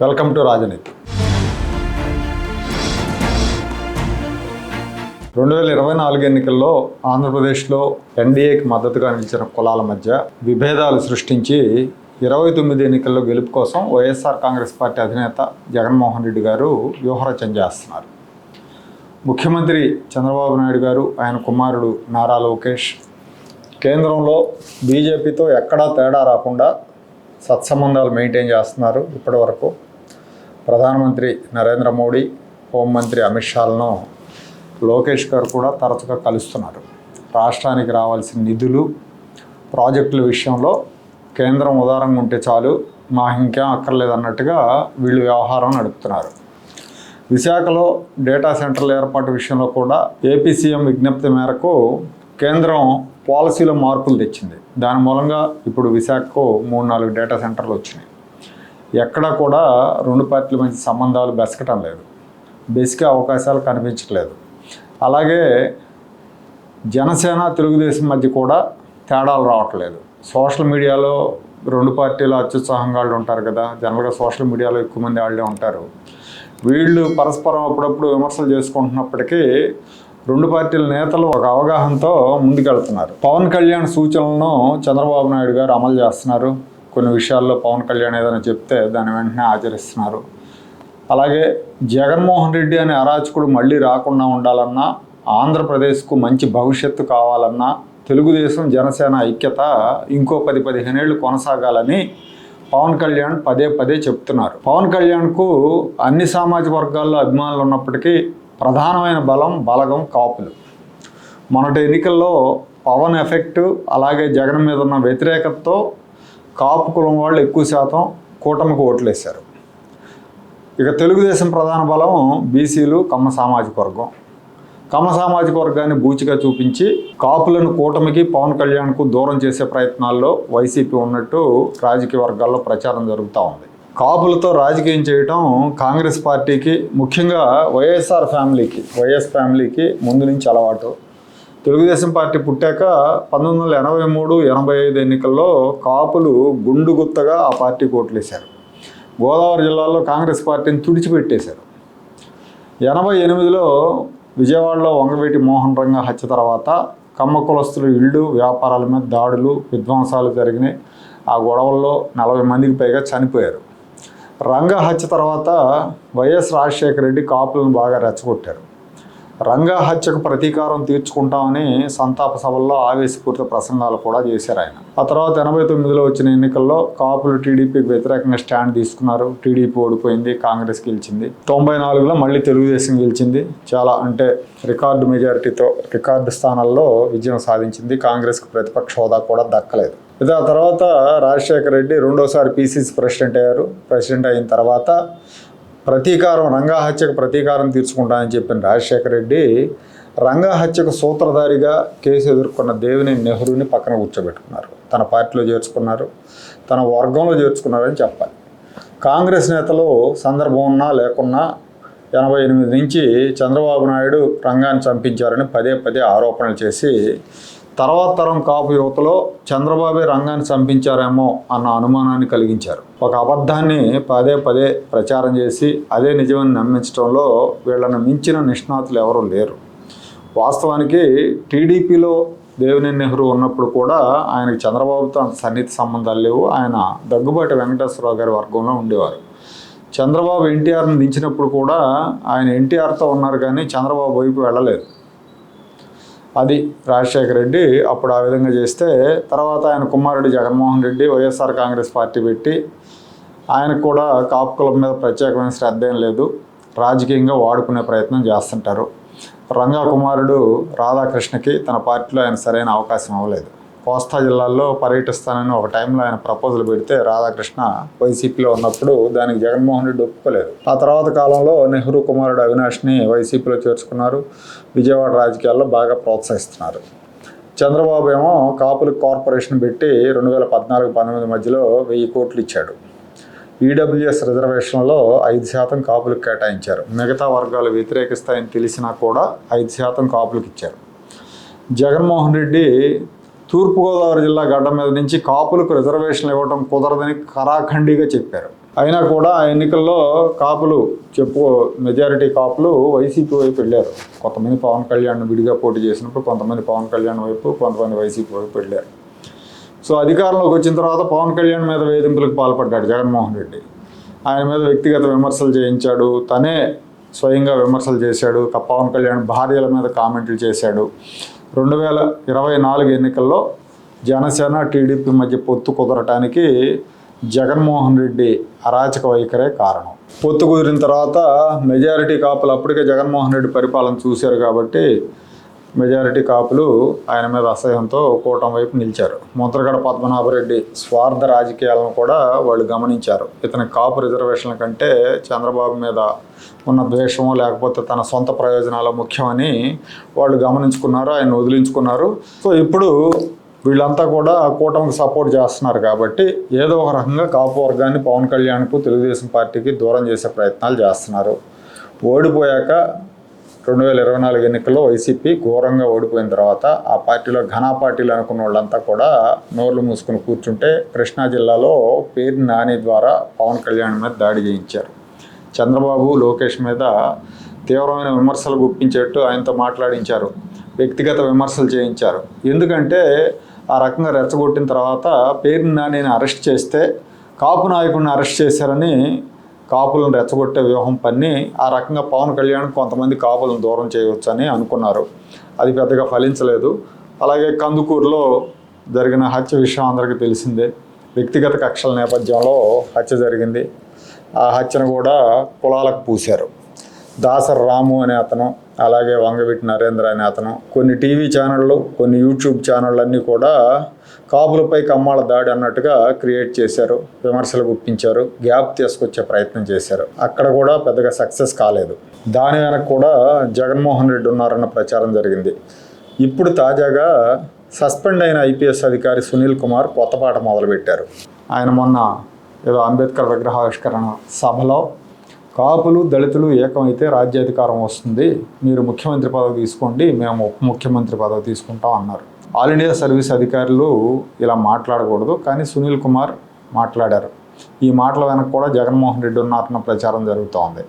Welcome to రాజనీతి. 2024 ఎన్నికల్లో ఆంధ్రప్రదేశ్లో ఎన్డీఏకి మద్దతుగా నిలిచిన కులాల మధ్య విభేదాలు సృష్టించి 29 ఎన్నికల్లో గెలుపు కోసం వైఎస్ఆర్ కాంగ్రెస్ పార్టీ అధినేత జగన్మోహన్ రెడ్డి గారు వ్యూహరచన చేస్తున్నారు. ముఖ్యమంత్రి చంద్రబాబు నాయుడు గారు, ఆయన కుమారుడు నారా లోకేష్ కేంద్రంలో బీజేపీతో ఎక్కడా తేడా రాకుండా సత్సంబంధాలు మెయింటైన్ చేస్తున్నారు. ఇప్పటివరకు ప్రధానమంత్రి నరేంద్ర మోడీ, హోంమంత్రి అమిత్ షాలను లోకేష్ గారు కూడా తరచుగా కలుస్తున్నారు. రాష్ట్రానికి రావాల్సిన నిధులు, ప్రాజెక్టుల విషయంలో కేంద్రం ఉదారంగా ఉంటే చాలు, మా ఇంకేం అక్కర్లేదు అన్నట్టుగా వీళ్ళు వ్యవహారం నడుపుతున్నారు. విశాఖలో డేటా సెంటర్ల ఏర్పాటు విషయంలో కూడా ఏపీ సీఎం విజ్ఞప్తి మేరకు కేంద్రం పాలసీలో మార్పులు తెచ్చింది. దాని మూలంగా ఇప్పుడు విశాఖకు 3-4 డేటా సెంటర్లు వచ్చినాయి. ఎక్కడా కూడా రెండు పార్టీల మధ్య సంబంధాలు బెసకటం లేదు, బెసికే అవకాశాలు కనిపించట్లేదు. అలాగే జనసేన, తెలుగుదేశం మధ్య కూడా తేడాలు రావట్లేదు. సోషల్ మీడియాలో రెండు పార్టీలు అత్యుత్సాహంగా వాళ్ళు ఉంటారు కదా, జనరల్గా సోషల్ మీడియాలో ఎక్కువ మంది వాళ్ళే ఉంటారు. వీళ్ళు పరస్పరం అప్పుడప్పుడు విమర్శలు చేసుకుంటున్నప్పటికీ రెండు పార్టీల నేతలు ఒక అవగాహనతో ముందుకెళ్తున్నారు. పవన్ కళ్యాణ్ సూచనలను చంద్రబాబు నాయుడు గారు అమలు చేస్తున్నారు. కొన్ని విషయాల్లో పవన్ కళ్యాణ్ ఏదైనా చెప్తే దాన్ని వెంటనే ఆచరిస్తున్నారు. అలాగే జగన్మోహన్ రెడ్డి అనే అరాచకుడు మళ్ళీ రాకుండా ఉండాలన్నా, ఆంధ్రప్రదేశ్కు మంచి భవిష్యత్తు కావాలన్నా తెలుగుదేశం జనసేన ఐక్యత ఇంకో 10-15 ఏళ్ళు కొనసాగాలని పవన్ కళ్యాణ్ పదే చెప్తున్నారు. పవన్ కళ్యాణ్కు అన్ని సామాజిక వర్గాల్లో అభిమానులు ఉన్నప్పటికీ ప్రధానమైన బలగం కాపులు. మొన్నటి ఎన్నికల్లో పవన్ ఎఫెక్టు, అలాగే జగన్ మీద ఉన్న వ్యతిరేకతతో కాపు కులం వాళ్ళు ఎక్కువ శాతం కూటమికి ఓట్లేశారు. ఇక తెలుగుదేశం ప్రధాన బలం బీసీలు, కమ్మ సామాజిక వర్గం. కమ్మ సామాజిక వర్గాన్ని బూచిగా చూపించి కాపులను కూటమికి, పవన్ కళ్యాణ్కు దూరం చేసే ప్రయత్నాల్లో వైసీపీ ఉన్నట్టు రాజకీయ వర్గాల్లో ప్రచారం జరుగుతూ ఉంది. కాపులతో రాజకీయం చేయటం కాంగ్రెస్ పార్టీకి, ముఖ్యంగా వైఎస్ ఫ్యామిలీకి ముందు నుంచి అలవాటు. తెలుగుదేశం పార్టీ పుట్టాక 1983-85 ఎన్నికల్లో కాపులు గుండుగుత్తగా ఆ పార్టీకి ఓట్లేశారు. గోదావరి జిల్లాలో కాంగ్రెస్ పార్టీని తుడిచిపెట్టేశారు. 88లో విజయవాడలో వంగవీటి మోహన్ రంగా హత్య తర్వాత కమ్మ కులస్తులు ఇళ్ళు, వ్యాపారాల మీద దాడులు, విధ్వంసాలు జరిగినాయి. ఆ గొడవల్లో 40 మందికి పైగా చనిపోయారు. రంగా హత్య తర్వాత వైఎస్ రాజశేఖర రెడ్డి కాపులను బాగా రెచ్చగొట్టారు. రంగా హత్యకు ప్రతీకారం తీర్చుకుంటామని సంతాప సభల్లో ఆవేశపూరిత ప్రసంగాలు కూడా చేశారు ఆయన. ఆ తర్వాత 89లో వచ్చిన ఎన్నికల్లో కాపులు టీడీపీకి వ్యతిరేకంగా స్టాండ్ తీసుకున్నారు. టీడీపీ ఓడిపోయింది, కాంగ్రెస్ గెలిచింది. 94లో మళ్ళీ తెలుగుదేశం గెలిచింది. చాలా రికార్డు మెజారిటీతో రికార్డు స్థానాల్లో విజయం సాధించింది. కాంగ్రెస్కి ప్రతిపక్ష హోదా కూడా దక్కలేదు. ఇది ఆ తర్వాత రాజశేఖర రెడ్డి రెండోసారి పీసీసీ ప్రెసిడెంట్ అయ్యారు. ప్రెసిడెంట్ అయిన తర్వాత రంగా హత్యకు ప్రతీకారం తీర్చుకుంటానని చెప్పిన రాజశేఖర రెడ్డి రంగా హత్యకు సూత్రధారిగా కేసు ఎదుర్కొన్న దేవినేని నెహ్రూని పక్కన కూర్చోబెట్టుకున్నారు. తన పార్టీలో చేర్చుకున్నారు, తన వర్గంలో చేర్చుకున్నారని చెప్పాలి. కాంగ్రెస్ నేతలు సందర్భం ఉన్నా లేకున్నా 88 నుంచి చంద్రబాబు నాయుడు రంగాన్ని చంపించారని పదే ఆరోపణలు చేసి తర్వాత తరం కాపు యువతలో చంద్రబాబే రంగాన్ని చంపించారేమో అన్న అనుమానాన్ని కలిగించారు. ఒక అబద్ధాన్ని పదే ప్రచారం చేసి అదే నిజమని నమ్మించడంలో వీళ్ళని మించిన నిష్ణాతులు ఎవరూ లేరు. వాస్తవానికి టీడీపీలో దేవినేని నెహ్రూ ఉన్నప్పుడు కూడా ఆయనకి చంద్రబాబుతో అంత సన్నిహిత సంబంధాలు లేవు. ఆయన దగ్గుబాటి వెంకటేశ్వరరావు గారి వర్గంలో ఉండేవారు. చంద్రబాబు ఎన్టీఆర్ని దించినప్పుడు కూడా ఆయన ఎన్టీఆర్తో ఉన్నారు, కానీ చంద్రబాబు వైపు వెళ్ళలేదు. అది రాజశేఖర రెడ్డి అప్పుడు ఆ విధంగా చేస్తే, తర్వాత ఆయన కుమారుడు జగన్మోహన్ రెడ్డి వైఎస్ఆర్ కాంగ్రెస్ పార్టీ పెట్టి ఆయనకు కూడా కాపు కులం మీద ప్రత్యేకమైన శ్రద్ధ ఏం లేదు, రాజకీయంగా వాడుకునే ప్రయత్నం చేస్తుంటారు. రంగా కుమారుడు రాధాకృష్ణకి తన పార్టీలో ఆయన సరైన అవకాశం ఇవ్వలేదు. కోస్తా జిల్లాల్లో పర్యటిస్తానని ఒక టైంలో ఆయన ప్రపోజల్ పెడితే రాధాకృష్ణ వైసీపీలో ఉన్నప్పుడు దానికి జగన్మోహన్ రెడ్డి ఒప్పుకోలేదు. ఆ తర్వాత కాలంలో నెహ్రూ కుమారుడు అవినాష్ని వైసీపీలో చేర్చుకున్నారు. విజయవాడ రాజకీయాల్లో బాగా ప్రోత్సహిస్తున్నారు. చంద్రబాబు ఏమో కాపులకు కార్పొరేషన్ పెట్టి 2014-19 మధ్యలో 1000 కోట్లు ఇచ్చాడు. ఈడబ్ల్యూఎస్ రిజర్వేషన్లో 5% కాపులకు కేటాయించారు. మిగతా వర్గాలు వ్యతిరేకిస్తాయని తెలిసినా కూడా 5% కాపులకు ఇచ్చారు. జగన్మోహన్ రెడ్డి తూర్పుగోదావరి జిల్లా గడ్డ మీద నుంచి కాపులకు రిజర్వేషన్లు ఇవ్వడం కుదరదని ఖరాఖండిగా చెప్పారు. అయినా కూడా ఆ ఎన్నికల్లో కాపులు మెజారిటీ కాపులు వైసీపీ వైపు వెళ్ళారు. కొంతమంది పవన్ కళ్యాణ్ విడిగా పోటీ చేసినప్పుడు కొంతమంది పవన్ కళ్యాణ్ వైపు, కొంతమంది వైసీపీ వైపు వెళ్ళారు. సో అధికారంలోకి వచ్చిన తర్వాత పవన్ కళ్యాణ్ మీద వేధింపులకు పాల్పడ్డాడు జగన్మోహన్ రెడ్డి. ఆయన మీద వ్యక్తిగత విమర్శలు చేయించాడు, తనే స్వయంగా విమర్శలు చేశాడు. పవన్ కళ్యాణ్ భార్యల మీద కామెంట్లు చేశాడు. 2024 ఎన్నికల్లో జనసేన టీడీపీ మధ్య పొత్తు కుదరటానికి జగన్మోహన్ రెడ్డి అరాచక వైఖరే కారణం. పొత్తు కుదిరిన తర్వాత మెజారిటీ కాపులు అప్పటికే జగన్మోహన్ రెడ్డి పరిపాలన చూశారు కాబట్టి మెజారిటీ కాపులు ఆయన మీద అసహ్యంతో కూటమి వైపు నిలిచారు. ముద్రగడ పద్మనాభరెడ్డి స్వార్థ రాజకీయాలను కూడా వాళ్ళు గమనించారు. ఇతని కాపు రిజర్వేషన్ల కంటే చంద్రబాబు మీద ఉన్న ద్వేషమో లేకపోతే తన సొంత ప్రయోజనాలు ముఖ్యమని వాళ్ళు గమనించుకున్నారు, ఆయన వదిలించుకున్నారు. సో ఇప్పుడు వీళ్ళంతా కూడా కూటమికి సపోర్ట్ చేస్తున్నారు కాబట్టి ఏదో ఒక రకంగా కాపు వర్గాన్ని పవన్ కళ్యాణ్కు తెలుగుదేశం పార్టీకి దూరం చేసే ప్రయత్నాలు చేస్తున్నారు. ఓడిపోయాక 2024 ఎన్నికల్లో వైసీపీ ఘోరంగా ఓడిపోయిన తర్వాత ఆ పార్టీలో ఘనా పార్టీలు అనుకున్న వాళ్ళంతా కూడా నోర్లు మూసుకుని కూర్చుంటే కృష్ణా జిల్లాలో పేరు నాని ద్వారా పవన్ కళ్యాణ్ మీద దాడి చేయించారు. చంద్రబాబు, లోకేష్ మీద తీవ్రమైన విమర్శలు గుప్పించేట్టు ఆయనతో మాట్లాడించారు, వ్యక్తిగత విమర్శలు చేయించారు. ఎందుకంటే ఆ రకంగా రెచ్చగొట్టిన తర్వాత పేరు నానిని అరెస్ట్ చేస్తే కాపు నాయకుడిని అరెస్ట్ చేశారని కాపులను రెచ్చగొట్టే వ్యూహం పన్ని ఆ రకంగా పవన్ కళ్యాణ్ కొంతమంది కాపులను దూరం చేయవచ్చని అనుకున్నారు. అది పెద్దగా ఫలించలేదు. అలాగే కందుకూరులో జరిగిన హత్య విషయం అందరికీ తెలిసిందే. వ్యక్తిగత కక్షల నేపథ్యంలో హత్య జరిగింది. ఆ హత్యను కూడా కులాలకు పూశారు. దాసర్ రాము అనే అతను, అలాగే వంగవీటి నరేంద్ర అనే అతను, కొన్ని టీవీ ఛానళ్ళు, కొన్ని యూట్యూబ్ ఛానళ్ళు అన్నీ కూడా కాపులపై కమ్మాళ దాడి అన్నట్టుగా క్రియేట్ చేశారు, విమర్శలు గుప్పించారు, గ్యాప్ తీసుకొచ్చే ప్రయత్నం చేశారు. అక్కడ కూడా పెద్దగా సక్సెస్ కాలేదు. దాని వెనక కూడా జగన్మోహన్ రెడ్డి ఉన్నారన్న ప్రచారం జరిగింది. ఇప్పుడు తాజాగా సస్పెండ్ అయిన ఐపీఎస్ అధికారి సునీల్ కుమార్ కొత్త పాట మొదలుపెట్టారు. ఆయన మొన్న ఏదో అంబేద్కర్ విగ్రహావిష్కరణ సభలో కాపులు, దళితులు ఏకమైతే రాజ్యాధికారం వస్తుంది, మీరు ముఖ్యమంత్రి పదవి తీసుకోండి, మేము ఉప ముఖ్యమంత్రి పదవి తీసుకుంటాం అన్నారు. ఆల్ ఇండియా సర్వీస్ అధికారులు ఇలా మాట్లాడకూడదు, కానీ సునీల్ కుమార్ మాట్లాడారు. ఈ మాటల వెనక కూడా జగన్మోహన్ రెడ్డి ఉన్నారన్న ప్రచారం జరుగుతోంది.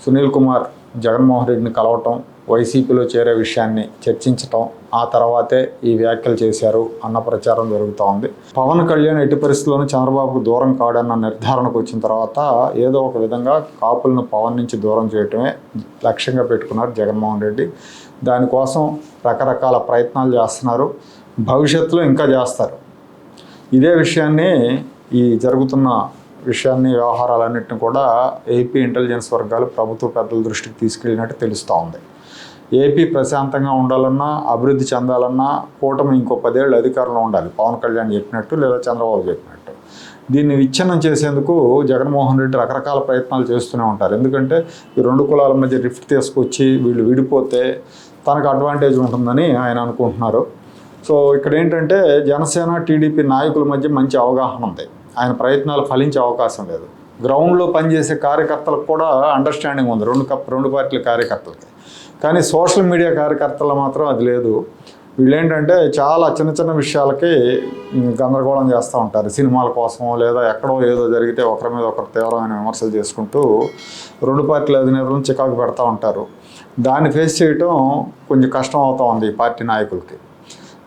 సునీల్ కుమార్ జగన్మోహన్ రెడ్డిని కలవటం, వైసీపీలో చేరే విషయాన్ని చర్చించటం, ఆ తర్వాతే ఈ వ్యాఖ్యలు చేశారు అన్న ప్రచారం జరుగుతూ ఉంది. పవన్ కళ్యాణ్ ఎట్టి పరిస్థితుల్లోనూ చంద్రబాబుకు దూరం కాడన్న నిర్ధారణకు వచ్చిన తర్వాత ఏదో ఒక విధంగా కాపులను పవన్ నుంచి దూరం చేయటమే లక్ష్యంగా పెట్టుకున్నారు జగన్మోహన్ రెడ్డి. దానికోసం రకరకాల ప్రయత్నాలు చేస్తున్నారు, భవిష్యత్తులో ఇంకా చేస్తారు. ఇదే విషయాన్ని, ఈ జరుగుతున్న విషయాన్ని, వ్యవహారాలన్నింటినీ కూడా ఏపీ ఇంటెలిజెన్స్ వర్గాలు ప్రభుత్వ పెద్దల దృష్టికి తీసుకెళ్ళినట్టు తెలుస్తూ ఉంది. ఏపీ ప్రశాంతంగా ఉండాలన్నా, అభివృద్ధి చెందాలన్నా కూటమి ఇంకో 10 ఏళ్ళు అధికారంలో ఉండాలి, పవన్ కళ్యాణ్ చెప్పినట్టు లేదా చంద్రబాబు చెప్పినట్టు. దీన్ని విచ్ఛిన్నం చేసేందుకు జగన్మోహన్ రెడ్డి రకరకాల ప్రయత్నాలు చేస్తూనే ఉంటారు. ఎందుకంటే ఈ రెండు కులాల మధ్య రిఫ్ట్ తీసుకొచ్చి వీళ్ళు విడిపోతే తనకు అడ్వాంటేజ్ ఉంటుందని ఆయన అనుకుంటున్నారు. సో ఇక్కడ ఏంటంటే జనసేన, టీడీపీ నాయకుల మధ్య మంచి అవగాహన ఉంది. ఆయన ప్రయత్నాలు ఫలించే అవకాశం లేదు. గ్రౌండ్లో పనిచేసే కార్యకర్తలకు కూడా అండర్స్టాండింగ్ ఉంది రెండు పార్టీల కార్యకర్తలకి. కానీ సోషల్ మీడియా కార్యకర్తలు మాత్రం అది లేదు. వీళ్ళేంటంటే చాలా చిన్న చిన్న విషయాలకి గందరగోళం చేస్తూ ఉంటారు. సినిమాల కోసం లేదా ఎక్కడో ఏదో జరిగితే ఒకరి మీద ఒకరు తీవ్రమైన విమర్శలు చేసుకుంటూ రెండు పార్టీల అధినేతలను చికాకు పెడతా ఉంటారు. దాన్ని ఫేస్ చేయటం కొంచెం కష్టం అవుతూ ఉంది ఈ పార్టీ నాయకులకి.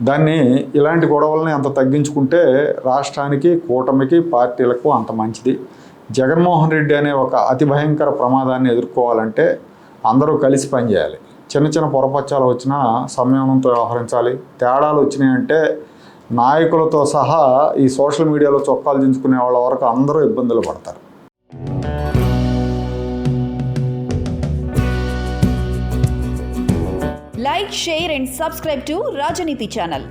దాన్ని, ఇలాంటి గొడవలని అంత తగ్గించుకుంటే రాష్ట్రానికి, కూటమికి, పార్టీలకు అంత మంచిది. జగన్మోహన్ రెడ్డి అనే ఒక అతి భయంకర ప్రమాదాన్ని ఎదుర్కోవాలంటే అందరూ కలిసి పనిచేయాలి. చిన్న చిన్న పొరపచ్చాలు వచ్చినా సంయమనంతో వ్యవహరించాలి. తేడాలు వచ్చినాయంటే నాయకులతో సహా ఈ సోషల్ మీడియాలో చొక్కాలు దించుకునే వాళ్ళ వరకు అందరూ ఇబ్బందులు పడతారు. Like, share and subscribe to Rajaniti channel.